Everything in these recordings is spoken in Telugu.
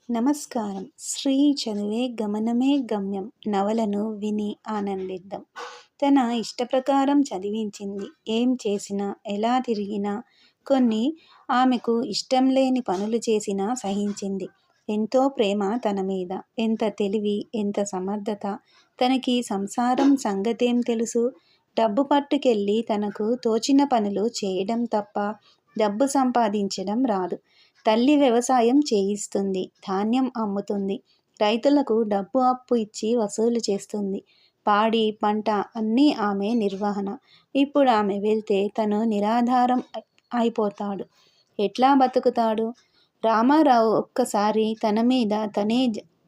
నమస్కారం. శ్రీ చదువే గమనమే గమ్యం నవలను విని ఆనందిద్దాం. తన ఇష్టప్రకారం చదివించింది. ఏం చేసినా, ఎలా తిరిగినా, కొన్ని ఆమెకు ఇష్టం లేని పనులు చేసినా సహించింది. ఎంతో ప్రేమ తన మీద. ఎంత తెలివి, ఎంత సమర్థత. తనకి సంసారం సంగతేం తెలుసు? డబ్బు పట్టుకెళ్ళి తనకు తోచిన పనులు చేయడం తప్ప డబ్బు సంపాదించడం రాదు. తల్లి వ్యవసాయం చేయిస్తుంది, ధాన్యం అమ్ముతుంది, రైతులకు డబ్బు అప్పు ఇచ్చి వసూలు చేస్తుంది. పాడి పంట అన్నీ ఆమె నిర్వహణ. ఇప్పుడు ఆమె వెళ్తే తను నిరాధారం అయిపోతాడు. ఎట్లా బతుకుతాడు? రామారావు ఒక్కసారి తన మీద తనే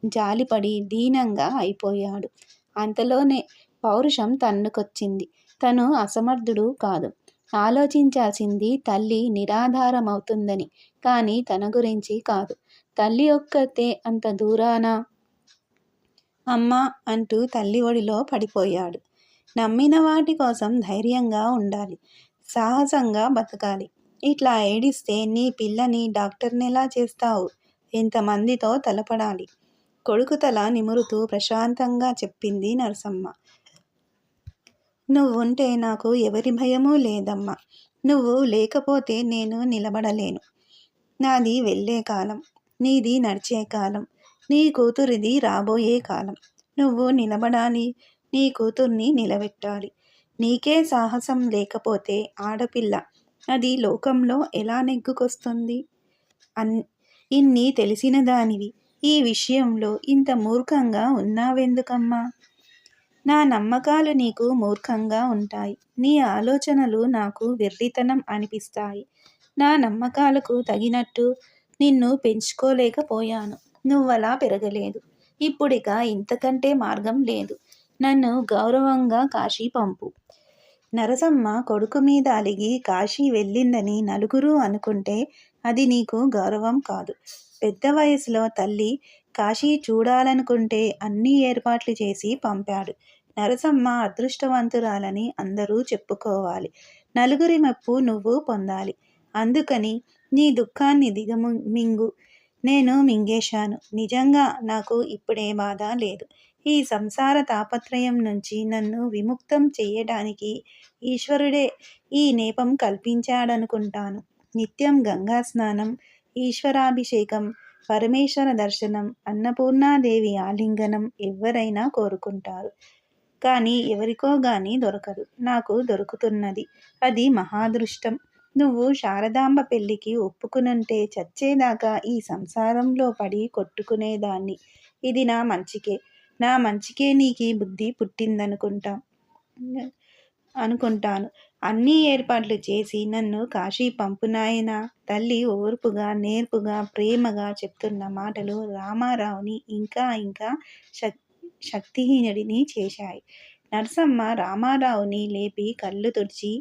జాలిపడి దీనంగా అయిపోయాడు. అంతలోనే పౌరుషం తన్నుకొచ్చింది. తను అసమర్థుడు కాదు. ఆలోచించాల్సింది తల్లి నిరాధారమవుతుందని, కానీ తన గురించి కాదు. తల్లి ఒక్కతే అంత దూరానా? అమ్మా అంటూ తల్లి ఒడిలో పడిపోయాడు. నమ్మిన వాటి కోసం ధైర్యంగా ఉండాలి, సాహసంగా బతకాలి. ఇట్లా ఏడిస్తే నీ పిల్లని డాక్టర్నెలా చేస్తావు? ఎంతమందితో తలపడాలి? కొడుకు తల నిమురుతూ ప్రశాంతంగా చెప్పింది నరసమ్మ. నువ్వుంటే నాకు ఎవరి భయమూ లేదమ్మా. నువ్వు లేకపోతే నేను నిలబడలేను. నాది వెళ్ళే కాలం, నీది నడిచే కాలం, నీ కూతురిది రాబోయే కాలం. నువ్వు నిలబడాలి, నీ కూతుర్ని నిలబెట్టాలి. నీకే సాహసం లేకపోతే ఆడపిల్ల అది లోకంలో ఎలా నెగ్గుకొస్తుంది? ఇన్ని తెలిసిన దానివి ఈ విషయంలో ఇంత మూర్ఖంగా ఉన్నావెందుకమ్మా? నా నమ్మకాలు నీకు మూర్ఖంగా ఉంటాయి. నీ ఆలోచనలు నాకు వెర్రితనం అనిపిస్తాయి. నా నమ్మకాలకు తగినట్టు నిన్ను పెంచుకోలేకపోయాను. నువ్వలా పెరగలేదు. ఇప్పుడిక ఇంతకంటే మార్గం లేదు. నన్ను గౌరవంగా కాశీ పంపు. నరసమ్మ కొడుకు మీద అలిగి కాశీ వెళ్ళిందని నలుగురు అనుకుంటే అది నీకు గౌరవం కాదు. పెద్ద వయసులో తల్లి కాశీ చూడాలనుకుంటే అన్ని ఏర్పాట్లు చేసి పంపాడు. నరసమ్మ అదృష్టవంతురాలని అందరూ చెప్పుకోవాలి. నలుగురి మెప్పు నువ్వు పొందాలి. అందుకని నీ దుఃఖాన్ని మింగు. నేను మింగేశాను. నిజంగా నాకు ఇప్పుడే బాధ లేదు. ఈ సంసార తాపత్రయం నుంచి నన్ను విముక్తం చెయ్యడానికి ఈశ్వరుడే ఈ నేపం కల్పించాడనుకుంటాను. నిత్యం గంగా స్నానం, ఈశ్వరాభిషేకం, పరమేశ్వర దర్శనం, అన్నపూర్ణాదేవి ఆలింగనం ఎవరైనా కోరుకుంటారు. కానీ ఎవరికో గాని దొరకదు. నాకు దొరుకుతున్నది. అది మహాదృష్టం. నువ్వు శారదాంబ పెళ్ళికి ఒప్పుకునుంటే చచ్చేదాకా ఈ సంసారంలో పడి కొట్టుకునేదాన్ని. ఇది నా మంచికే. నా మంచికే నీకీ బుద్ధి అనుకుంటాను. అన్నీ ఏర్పాట్లు చేసి నన్ను కాశీ పంపు నాయనా. తల్లి ఓర్పుగా, నేర్పుగా, ప్రేమగా చెప్తున్న మాటలు రామారావుని ఇంకా ఇంకా శక్తిహీనుడిని చేశాయి. నరసమ్మ రామారావుని లేపి కళ్ళు తుడిచి,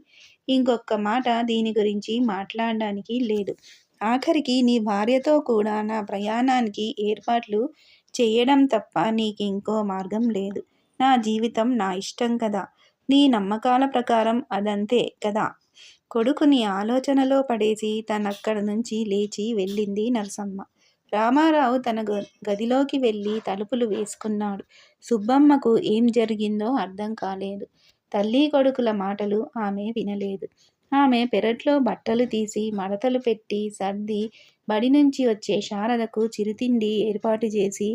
ఇంకొక్క మాట దీని గురించి మాట్లాడడానికి లేదు. ఆఖరికి నీ భార్యతో కూడా నా ప్రయాణానికి ఏర్పాట్లు చెయ్యడం తప్ప నీకింకో మార్గం లేదు. నా జీవితం నా ఇష్టం కదా. నీ నమ్మకాల ప్రకారం అదంతే కదా. కొడుకుని ఆలోచనలో పడేసి తనక్కడి నుంచి లేచి వెళ్ళింది నరసమ్మ. రామారావు తన గదిలోకి వెళ్ళి తలుపులు వేసుకున్నాడు. సుబ్బమ్మకు ఏం జరిగిందో అర్థం కాలేదు. తల్లి కొడుకుల మాటలు ఆమె వినలేదు. ఆమె పెరట్లో బట్టలు తీసి మడతలు పెట్టి సర్ది బడి నుంచి వచ్చే శారదకు చిరుతిండి ఏర్పాటు చేసి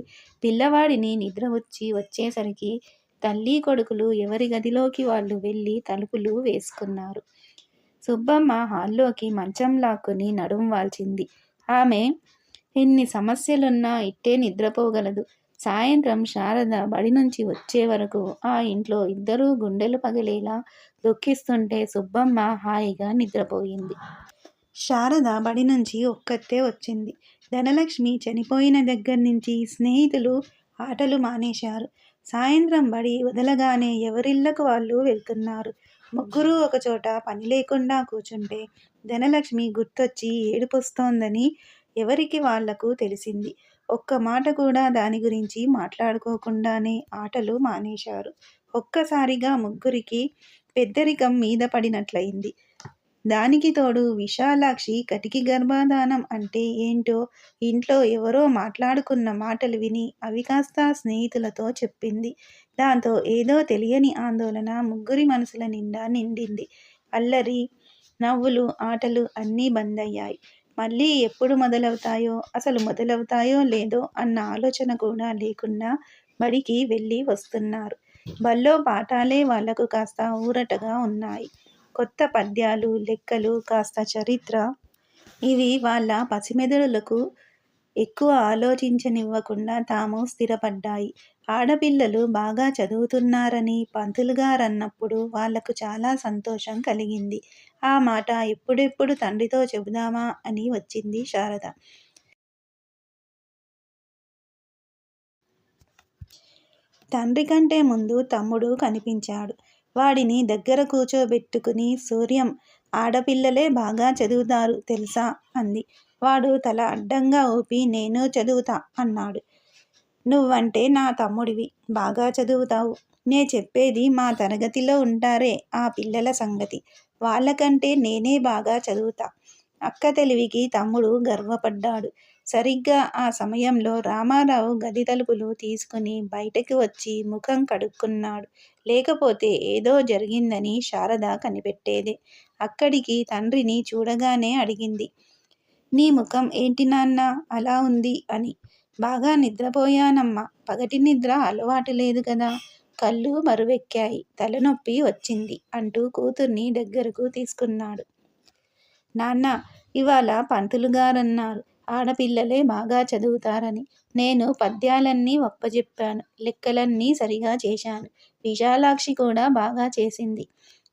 పిల్లవాడిని నిద్ర వచ్చేసరికి తల్లి కొడుకులు ఎవరి గదిలోకి వాళ్ళు వెళ్ళి తలుపులు వేసుకున్నారు. సుబ్బమ్మ హాల్లోకి మంచం లాక్కుని నడుం వాల్చింది. ఆమె ఎన్ని సమస్యలున్నా ఇట్టే నిద్రపోగలదు. సాయంత్రం శారద బడి నుంచి వచ్చే వరకు ఆ ఇంట్లో ఇద్దరూ గుండెలు పగిలేలా దుఃఖిస్తుంటే సుబ్బమ్మ హాయిగా నిద్రపోయింది. శారద బడి నుంచి ఒక్కతే వచ్చింది. ధనలక్ష్మి చనిపోయిన దగ్గర నుంచి స్నేహితులు ఆటలు మానేశారు. సాయంత్రం బడి వదలగానే ఎవరిళ్లకు వాళ్ళు వెళ్తున్నారు. ముగ్గురు ఒకచోట పని లేకుండా కూర్చుంటే ధనలక్ష్మి గుర్తొచ్చి ఏడుపొస్తోందని ఎవరికి వాళ్లకు తెలిసింది. ఒక్క మాట కూడా దాని గురించి మాట్లాడుకోకుండానే ఆటలు మానేశారు. ఒక్కసారిగా ముగ్గురికి పెద్దరికం మీద పడినట్లయింది. దానికి తోడు విశాలాక్షి కటికి గర్భధానం అంటే ఏంటో ఇంట్లో ఎవరో మాట్లాడుకున్న మాటలు విని అవి కాస్త స్నేహితులతో చెప్పింది. దాంతో ఏదో తెలియని ఆందోళన ముగ్గురి మనసుల నిండా నిండింది. అల్లరి, నవ్వులు, ఆటలు అన్నీ బందయ్యాయి. మళ్ళీ ఎప్పుడు మొదలవుతాయో, అసలు మొదలవుతాయో లేదో అన్న ఆలోచన కూడా లేకుండా బడికి వెళ్ళి వస్తున్నారు. బళ్ళో పాఠాలే వాళ్లకు కాస్త ఊరటగా ఉన్నాయి. కొత్త పద్యాలు, లెక్కలు, కాస్త చరిత్ర ఇవి వాళ్ళ పసిమెదడులకు ఎక్కువ ఆలోచించనివ్వకుండా తాము స్థిరపడ్డాయి. ఆడపిల్లలు బాగా చదువుతున్నారని పంతులుగారన్నప్పుడు వాళ్లకు చాలా సంతోషం కలిగింది. ఆ మాట ఎప్పుడెప్పుడు తండ్రితో చెబుదామా అని వచ్చింది శారద. తండ్రి కంటే ముందు తమ్ముడు కనిపించాడు. వాడిని దగ్గర కూర్చోబెట్టుకుని సూర్యం, ఆడపిల్లలే బాగా చదువుతారు తెలుసా అంది. వాడు తల అడ్డంగా ఊపి నేను చదువుతా అన్నాడు. నువ్వంటే నా తమ్ముడివి, బాగా చదువుతావు. నే చెప్పేది మా తరగతిలో ఉంటారే ఆ పిల్లల సంగతి. వాళ్ళకంటే నేనే బాగా చదువుతా. అక్క తెలివికి తమ్ముడు గర్వపడ్డాడు. సరిగ్గా ఆ సమయంలో రామారావు గది తలుపులు తీసుకుని బయటకు వచ్చి ముఖం కడుక్కున్నాడు. లేకపోతే ఏదో జరిగిందని శారద కనిపెట్టేదే. అక్కడికి తండ్రిని చూడగానే అడిగింది. నీ ముఖం ఏంటి నాన్నా అలా ఉంది అని. బాగా నిద్రపోయానమ్మా. పగటి నిద్ర అలవాటు లేదు కదా. కళ్ళు బరువెక్కాయి, తలనొప్పి వచ్చింది అంటూ కూతుర్ని దగ్గరకు తీసుకున్నాడు. నాన్న, ఇవాళ పంతులుగారన్నారు ఆడపిల్లలే బాగా చదువుతారని. నేను పద్యాలన్నీ ఒప్పజెప్పాను, లెక్కలన్నీ సరిగా చేశాను. విశాలాక్షి కూడా బాగా చేసింది.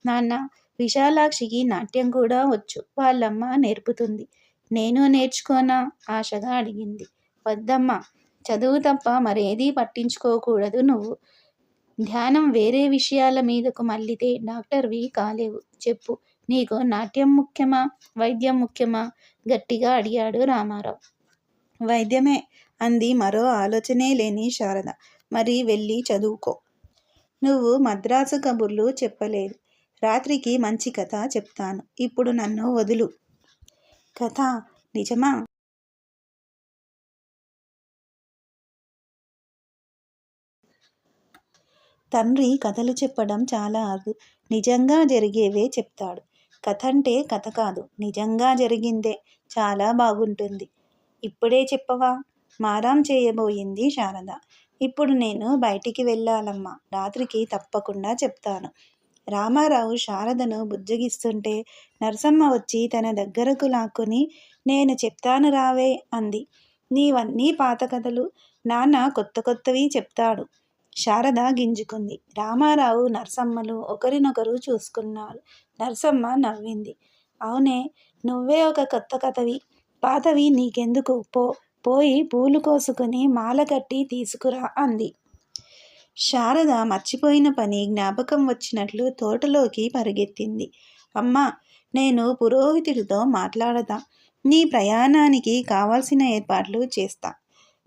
నాన్న, విశాలాక్షికి నాట్యం కూడా వచ్చు, వాళ్ళమ్మ నేర్పుతుంది. నేను నేర్చుకోనా ఆశగా అడిగింది. వద్దమ్మా, చదువు తప్ప మరేదీ పట్టించుకోకూడదు నువ్వు. ధ్యానం వేరే విషయాల మీదకు మళ్ళితే డాక్టర్వి కాలేవు. చెప్పు, నీకు నాట్యం ముఖ్యమా, వైద్యం ముఖ్యమా? గట్టిగా అడిగాడు రామారావు. వైద్యమే అంది మరో ఆలోచనే లేని శారద. మరి వెళ్ళి చదువుకో. నువ్వు మద్రాసు కబుర్లు చెప్పలేదు. రాత్రికి మంచి కథ చెప్తాను. ఇప్పుడు నన్ను వదులు. కథ నిజమా? తండ్రి కథలు చెప్పడం చాలా అరుదు. నిజంగా జరిగేవే చెప్తాడు. కథ అంటే కథ కాదు, నిజంగా జరిగిందే. చాలా బాగుంటుంది. ఇప్పుడే చెప్పవా? మారాం చేయబోయింది శారద. ఇప్పుడు నేను బయటికి వెళ్ళాలమ్మా. రాత్రికి తప్పకుండా చెప్తాను. రామారావు శారదను బుజ్జగిస్తుంటే నరసమ్మ వచ్చి తన దగ్గరకు లాక్కుని నేను చెప్తాను రావే అంది. నీవన్నీ పాత కథలు, నాన్న కొత్త కొత్తవి చెప్తాడు. శారద గింజుకుంది. రామారావు, నరసమ్మలు ఒకరినొకరు చూసుకున్నారు. నరసమ్మ నవ్వింది. అవునే, నువ్వే ఒక కొత్త కథవి. పాతవి నీకెందుకు? పోయి పూలు కోసుకుని మాల కట్టి తీసుకురా అంది. శారద మర్చిపోయిన పని జ్ఞాపకం వచ్చినట్లు తోటలోకి పరిగెత్తింది. అమ్మా, నేను పురోహితుడితో మాట్లాడతా. నీ ప్రయాణానికి కావాల్సిన ఏర్పాట్లు చేస్తా.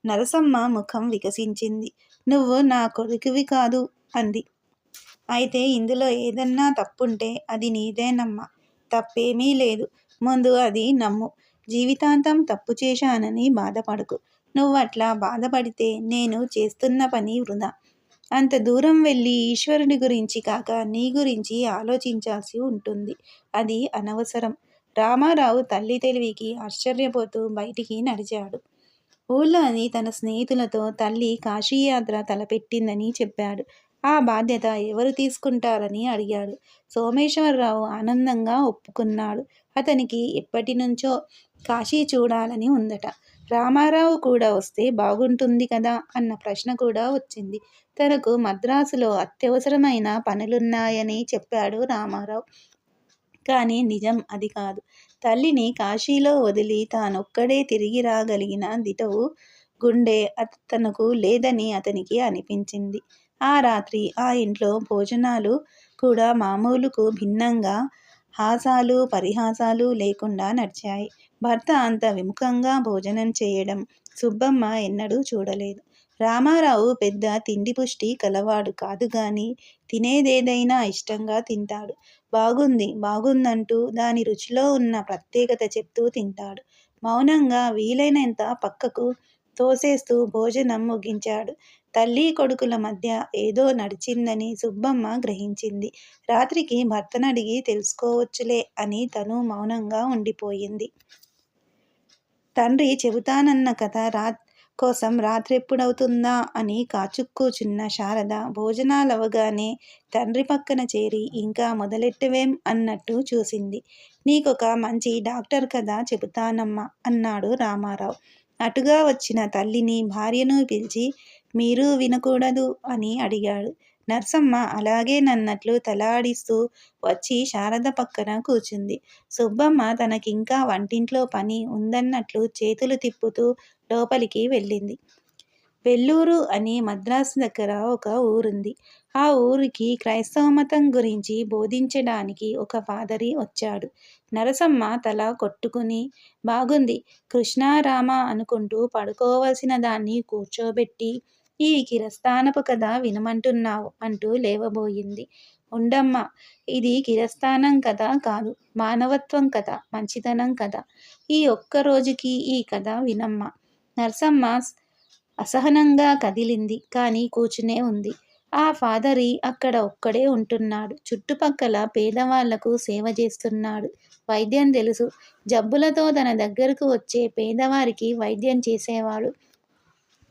నరసమ్మ ముఖం వికసించింది. నువ్వు నా కొడుకువి కాదు అంది. అయితే ఇందులో ఏదన్నా తప్పుంటే అది నీదేనమ్మా. తప్పేమీ లేదు. ముందు అది నమ్ము. జీవితాంతం తప్పు చేశానని బాధపడకు. నువ్వట్లా బాధపడితే నేను చేస్తున్న పని వృధా. అంత దూరం వెళ్ళి ఈశ్వరుడి గురించి కాక నీ గురించి ఆలోచించాల్సి ఉంటుంది. అది అనవసరం. రామారావు తల్లి తెలివికి ఆశ్చర్యపోతూ బయటికి నడిచాడు. ఊళ్ళోని తన స్నేహితులతో తల్లి కాశీయాత్ర తలపెట్టిందని చెప్పాడు. ఆ బాధ్యత ఎవరు తీసుకుంటారని అడిగాడు. సోమేశ్వరరావు ఆనందంగా ఒప్పుకున్నాడు. అతనికి ఎప్పటినుంచో కాశీ చూడాలని ఉందట. రామారావు కూడా వస్తే బాగుంటుంది కదా అన్న ప్రశ్న కూడా వచ్చింది. తనకు మద్రాసులో అత్యవసరమైన పనులున్నాయని చెప్పాడు రామారావు. కానీ నిజం అది కాదు. తల్లిని కాశీలో వదిలి తానొక్కడే తిరిగి రాగలిగిన దిటవు గుండె తనకు లేదని అతనికి అనిపించింది. ఆ రాత్రి ఆ ఇంట్లో భోజనాలు కూడా మామూలుకు భిన్నంగా హాసాలు పరిహాసాలు లేకుండా నడిచాయి. భర్త అంత విముఖంగా భోజనం చేయడం, సుబ్బమ్మ ఎన్నడూ చూడలేదు. రామారావు పెద్ద తిండి పుష్టి కలవాడు కాదు గాని తినేదేదైనా ఇష్టంగా తింటాడు. బాగుంది, బాగుందంటూ దాని రుచిలో ఉన్న ప్రత్యేకత చెప్తూ తింటాడు. మౌనంగా వీలైనంత పక్కకు తోసేస్తూ భోజనం ముగించాడు. తల్లీ కొడుకుల మధ్య ఏదో నడిచిందని సుబ్బమ్మ గ్రహించింది. రాత్రికి భర్తనడిగి తెలుసుకోవచ్చులే అని తను మౌనంగా ఉండిపోయింది. తండ్రి చెబుతానన్న కథ కోసం రాత్రెప్పుడవుతుందా అని కాచుక్కూచున్న శారద భోజనాలవగానే తండ్రి పక్కన చేరి ఇంకా మొదలెట్టవేం అన్నట్టు చూసింది. నీకొక మంచి డాక్టర్ కథ చెబుతానమ్మా అన్నాడు రామారావు. అటుగా వచ్చిన తల్లిని భార్యను పిలిచి మీరు వినకూడదు అని అడిగాడు. నర్సమ్మ అలాగేనన్నట్లు తలాడిస్తూ వచ్చి శారద పక్కన కూర్చుంది. సుబ్బమ్మ తనకింకా వంటింట్లో పని ఉందన్నట్లు చేతులు తిప్పుతూ లోపలికి వెళ్ళింది. వెల్లూరు అని మద్రాసు దగ్గర ఒక ఊరుంది. ఆ ఊరికి క్రైస్తవ మతం గురించి బోధించడానికి ఒక పాదరి వచ్చాడు. నరసమ్మ తల కొట్టుకుని బాగుంది, కృష్ణారామ అనుకుంటూ పడుకోవలసిన దాన్ని కూర్చోబెట్టి ఈ కిరస్థానపు కథ వినమంటున్నావు అంటూ లేవబోయింది. ఉండమ్మా, ఇది కిరస్థానం కథ కాదు, మానవత్వం కథ, మంచితనం కథ. ఈ ఒక్క రోజుకి ఈ కథ వినమ్మా. నర్సమ్మ అసహనంగా కదిలింది, కానీ కూర్చునే ఉంది. ఆ ఫాదరి అక్కడ ఒక్కడే ఉంటున్నాడు. చుట్టుపక్కల పేదవాళ్లకు సేవ చేస్తున్నాడు. వైద్యం తెలుసు. జబ్బులతో తన దగ్గరకు వచ్చే పేదవారికి వైద్యం చేసేవాడు.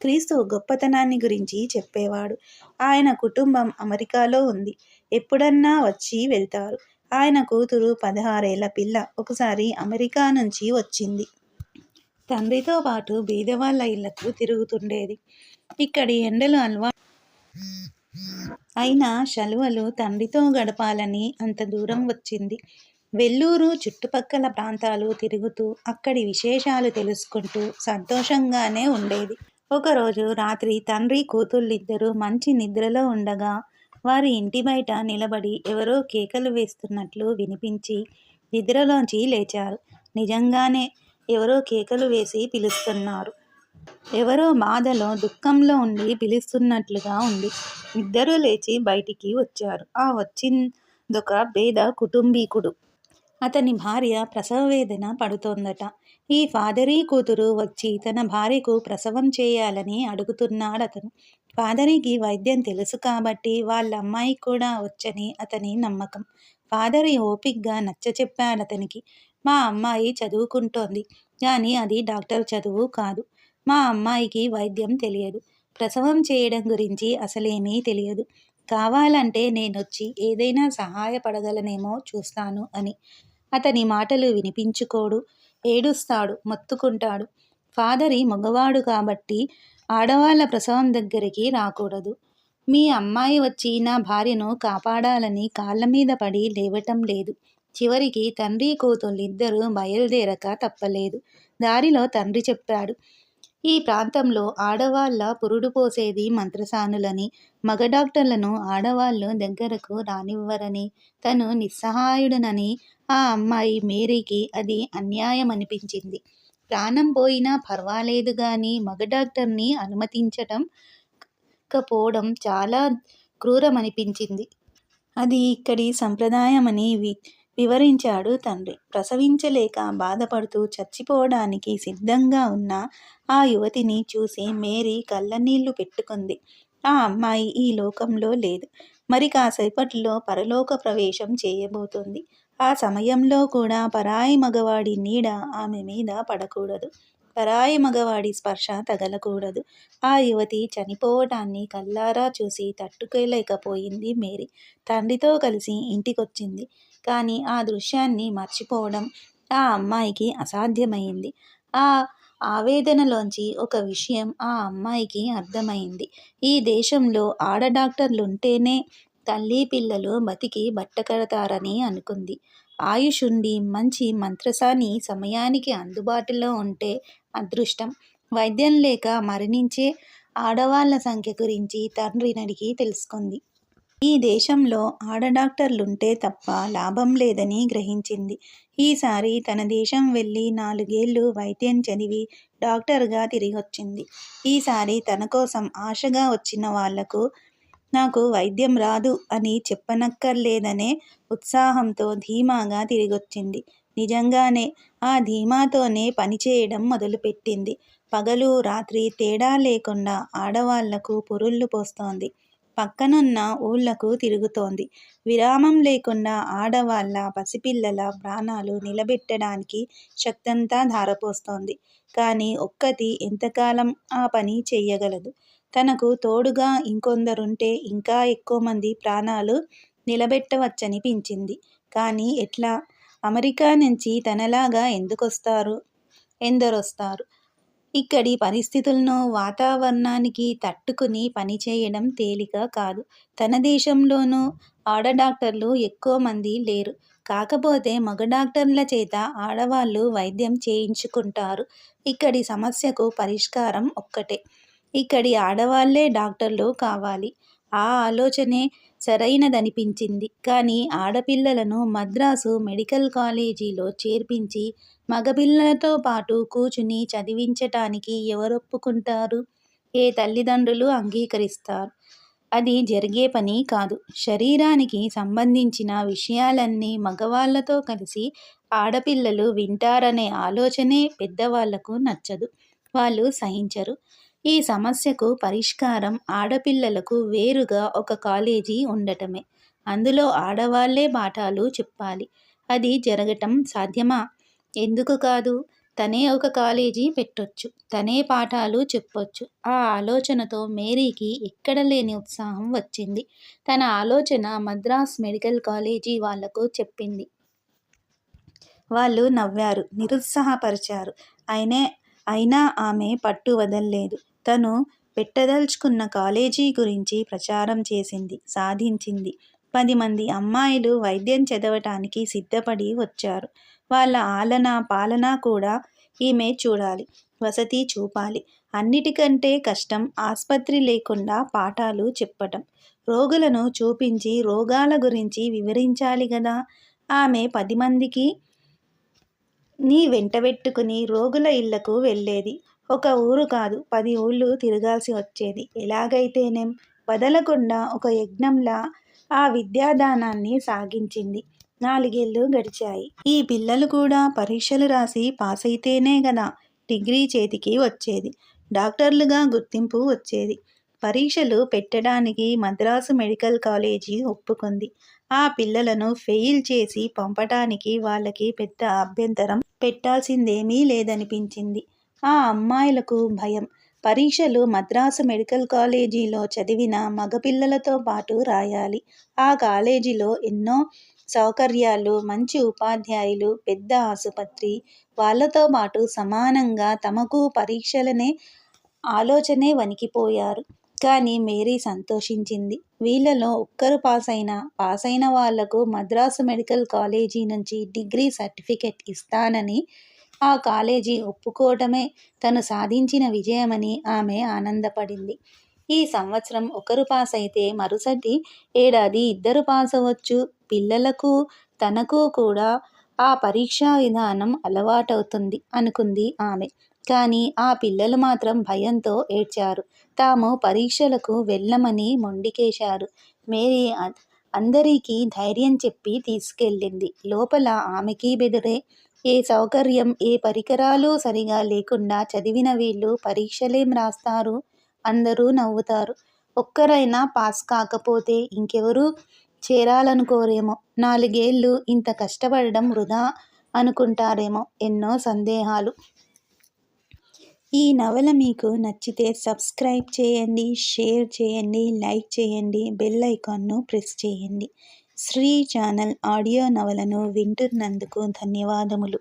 క్రీస్తు గొప్పతనాన్ని గురించి చెప్పేవాడు. ఆయన కుటుంబం అమెరికాలో ఉంది. ఎప్పుడన్నా వచ్చి వెళ్తారు. ఆయన కూతురు 16 ఏళ్ల పిల్ల ఒకసారి అమెరికా నుంచి వచ్చింది. తండ్రితో పాటు బీదవాళ్ల ఇళ్లకు తిరుగుతుండేది. ఇక్కడి ఎండలు అయినా శలువలు తండ్రితో గడపాలని అంత దూరం వచ్చింది. వెల్లూరు చుట్టుపక్కల ప్రాంతాలు తిరుగుతూ అక్కడి విశేషాలు తెలుసుకుంటూ సంతోషంగానే ఉండేది. ఒకరోజు రాత్రి తండ్రి కూతుళ్ళిద్దరూ మంచి నిద్రలో ఉండగా వారి ఇంటి బయట నిలబడి ఎవరో కేకలు వేస్తున్నట్లు వినిపించి నిద్రలోంచి లేచారు. నిజంగానే ఎవరో కేకలు వేసి పిలుస్తున్నారు. ఎవరో బాధలో దుఃఖంలో ఉండి పిలుస్తున్నట్లుగా ఉంది. ఇద్దరూ లేచి బయటికి వచ్చారు. ఆ వచ్చిందొక పేద కుటుంబీకుడు. అతని భార్య ప్రసవ వేదన పడుతోందట. ఈ ఫాదరీ కూతురు వచ్చి తన భార్యకు ప్రసవం చేయాలని అడుగుతున్నాడతను. ఫాదరికి వైద్యం తెలుసు కాబట్టి వాళ్ళ అమ్మాయి కూడా వచ్చని అతని నమ్మకం. ఫాదరి ఓపిగ్గా నచ్చచెప్పాడతనికి. మా అమ్మాయి చదువుకుంటోంది, కానీ అది డాక్టర్ చదువు కాదు. మా అమ్మాయికి వైద్యం తెలియదు. ప్రసవం చేయడం గురించి అసలేమీ తెలియదు. కావాలంటే నేనొచ్చి ఏదైనా సహాయపడగలనేమో చూస్తాను అని. అతని మాటలు వినిపించుకోడు. ఏడుస్తాడు, మొత్తుకుంటాడు. ఫాదరి మగవాడు కాబట్టి ఆడవాళ్ల ప్రసవం దగ్గరికి రాకూడదు. మీ అమ్మాయి వచ్చి నా భార్యను కాపాడాలని కాళ్ళమీద పడి లేవటం లేదు. చివరికి తండ్రి కూతుళ్ళిద్దరూ బయలుదేరక తప్పలేదు. దారిలో తండ్రి చెప్పాడు, ఈ ప్రాంతంలో ఆడవాళ్ల పురుడు పోసేది మంత్రసానులని, మగ డాక్టర్లను ఆడవాళ్లు దగ్గరకు రానివ్వరని. తను నిస్సహాయుడనని ఆ అమ్మాయి మేరీకి అది అన్యాయమనిపించింది. ప్రాణం పోయినా పర్వాలేదు గాని మగ డాక్టర్ని అనుమతించటం కపోవడం చాలా క్రూరమనిపించింది. అది ఇక్కడి సంప్రదాయమని వివరించాడు తండ్రి. ప్రసవించలేక బాధపడుతూ చచ్చిపోవడానికి సిద్ధంగా ఉన్న ఆ యువతిని చూసి మేరీ కళ్ళనీళ్లు పెట్టుకుంది. ఆ అమ్మాయి ఈ లోకంలో లేదు. మరి కాసేపట్లో పరలోక ప్రవేశం చేయబోతోంది. ఆ సమయంలో కూడా పరాయి మగవాడి నీడ ఆమె మీద పడకూడదు. పరాయి మగవాడి స్పర్శ తగలకూడదు. ఆ యువతి చనిపోవటాన్ని కళ్ళారా చూసి తట్టుకోలేకపోయింది మేరీ. తండ్రితో కలిసి ఇంటికొచ్చింది. కానీ ఆ దృశ్యాన్ని మర్చిపోవడం ఆ అమ్మాయికి అసాధ్యమైంది. ఆ ఆవేదనలోంచి ఒక విషయం ఆ అమ్మాయికి అర్థమైంది. ఈ దేశంలో ఆడ డాక్టర్లుంటేనే తల్లి పిల్లలు బతికి బట్టకడతారని అనుకుంది. ఆయుషుండి మంచి మంత్రసాని సమయానికి అందుబాటులో ఉంటే అదృష్టం. వైద్యం లేక మరణించే ఆడవాళ్ల సంఖ్య గురించి తండ్రినడిగి తెలుసుకుంది. ఈ దేశంలో ఆడ డాక్టర్లుంటే తప్ప లాభం లేదని గ్రహించింది. ఈసారి తన దేశం వెళ్ళి 4 ఏళ్లు వైద్యం చదివి డాక్టర్గా తిరిగొచ్చింది. ఈసారి తన కోసం ఆశగా వచ్చిన వాళ్లకు నాకు వైద్యం రాదు అని చెప్పనక్కర్లేదనే ఉత్సాహంతో ధీమాగా తిరిగొచ్చింది. నిజంగానే ఆ ధీమాతోనే పనిచేయడం మొదలుపెట్టింది. పగలు రాత్రి తేడా లేకుండా ఆడవాళ్లకు పురుళ్ళు పోస్తోంది. పక్కనున్న ఊళ్లకు తిరుగుతోంది. విరామం లేకుండా ఆడవాళ్ల, పసిపిల్లల ప్రాణాలు నిలబెట్టడానికి శక్తంతా ధారపోస్తోంది. కానీ ఒక్కతి ఎంతకాలం ఆ పని చెయ్యగలదు? తనకు తోడుగా ఇంకొందరుంటే ఇంకా ఎక్కువమంది ప్రాణాలు నిలబెట్టవచ్చనిపించింది. కానీ ఎట్లా? అమెరికా నుంచి తనలాగా ఎందరొస్తారు? ఇక్కడి పరిస్థితులను, వాతావరణానికి తట్టుకుని పనిచేయడం తేలిక కాదు. తన దేశంలోనూ ఆడ డాక్టర్లు ఎక్కువ మంది లేరు. కాకపోతే మగ డాక్టర్ల చేత ఆడవాళ్లు వైద్యం చేయించుకుంటారు. ఇక్కడి సమస్యకు పరిష్కారం ఒక్కటే. ఇక్కడి ఆడవాళ్లే డాక్టర్లు కావాలి. ఆ ఆలోచనే సరైనదనిపించింది. కానీ ఆడపిల్లలను మద్రాసు మెడికల్ కాలేజీలో చేర్పించి మగపిల్లలతో పాటు కూచుని చదివించటానికి ఎవరొప్పుకుంటారు? ఏ తల్లిదండ్రులు అంగీకరిస్తారు? అది జరిగే పని కాదు. శరీరానికి సంబంధించిన విషయాలన్నీ మగవాళ్లతో కలిసి ఆడపిల్లలు వింటారనే ఆలోచనే పెద్దవాళ్లకు నచ్చదు. వాళ్లు సహించరు. ఈ సమస్యకు పరిష్కారం ఆడపిల్లలకు వేరుగా ఒక కాలేజీ ఉండటమే. అందులో ఆడవాళ్లే పాఠాలు చెప్పాలి. అది జరగటం సాధ్యమా? ఎందుకు కాదు? తనే ఒక కాలేజీ పెట్టొచ్చు. తనే పాఠాలు చెప్పొచ్చు. ఆ ఆలోచనతో మేరీకి ఎక్కడలేని ఉత్సాహం వచ్చింది. తన ఆలోచన మద్రాస్ మెడికల్ కాలేజీ వాళ్లకు చెప్పింది. వాళ్లు నవ్వారు, నిరుత్సాహపరిచారు. అయినా ఆమె పట్టు వదల్లేదు. తను పెట్టదలుచుకున్న కాలేజీ గురించి ప్రచారం చేసింది. సాధించింది. 10 మంది అమ్మాయిలు వైద్యం చదవటానికి సిద్ధపడి వచ్చారు. వాళ్ల ఆలనా పాలనా కూడా ఈమె చూడాలి. వసతి చూపాలి. అన్నిటికంటే కష్టం ఆస్పత్రి లేకుండా పాఠాలు చెప్పటం. రోగులను చూపించి రోగాల గురించి వివరించాలి గదా. ఆమె 10 మందికి వెంటబెట్టుకుని రోగుల ఇళ్లకు వెళ్ళేది. ఒక ఊరు కాదు, 10 ఊళ్లు తిరగాల్సి వచ్చేది. ఎలాగైతేనేం వదలకుండా ఒక యజ్ఞంలా ఆ విద్యాదానాన్ని సాగించింది. 4 ఏళ్లు గడిచాయి. ఈ పిల్లలు కూడా పరీక్షలు రాసి పాసైతేనే గదా డిగ్రీ చేతికి వచ్చేది. డాక్టర్లుగా గుర్తింపు వచ్చేది. పరీక్షలు పెట్టడానికి మద్రాసు మెడికల్ కాలేజీ ఒప్పుకుంది. ఆ పిల్లలను ఫెయిల్ చేసి పంపటానికి వాళ్లకి పెద్ద అభ్యంతరం పెట్టాల్సిందేమీ లేదనిపించింది. ఆ అమ్మాయిలకు భయం. పరీక్షలు మద్రాసు మెడికల్ కాలేజీలో చదివిన మగపిల్లలతో పాటు రాయాలి. ఆ కాలేజీలో ఎన్నో సౌకర్యాలు, మంచి ఉపాధ్యాయులు, పెద్ద ఆసుపత్రి. వాళ్లతో పాటు సమానంగా తమకూ పరీక్షలనే ఆలోచనే వణికిపోయారు. కానీ మేరీ సంతోషించింది. వీళ్లలో ఒక్కరు పాసైన వాళ్లకు మద్రాసు మెడికల్ కాలేజీ నుంచి డిగ్రీ సర్టిఫికెట్ ఇస్తానని ఆ కాలేజీ ఒప్పుకోవటమే తను సాధించిన విజయమని ఆమె ఆనందపడింది. ఈ సంవత్సరం ఒకరు పాసైతే మరుసటి ఏడాది 2 పాసవచ్చు. పిల్లలకూ తనకు కూడా ఆ పరీక్షా విధానం అలవాటవుతుంది అనుకుంది ఆమె. కానీ ఆ పిల్లలు మాత్రం భయంతో ఏడ్చారు. తాము పరీక్షలకు వెళ్లమని మొండికేశారు. మేరీ అందరికీ ధైర్యం చెప్పి తీసుకెళ్లింది. లోపల ఆమెకీ బెదురే. ఏ సౌకర్యం, ఏ పరికరాలు సరిగా లేకుండా చదివిన వీళ్లు పరీక్షలేం రాస్తారు? అందరూ నవ్వుతారు. ఒక్కరైనా పాస్ కాకపోతే ఇంకెవరూ చేరాలనుకోరేమో. 4 ఏళ్లు ఇంత కష్టపడడం వృధా అనుకుంటారేమో. ఎన్నో సందేహాలు. ఈ నవల మీకు నచ్చితే సబ్స్క్రైబ్ చేయండి, షేర్ చేయండి, లైక్ చేయండి, బెల్ ఐకాన్ను ప్రెస్ చేయండి. శ్రీ ఛానల్ ఆడియో నవలను వింటున్నందుకు ధన్యవాదములు.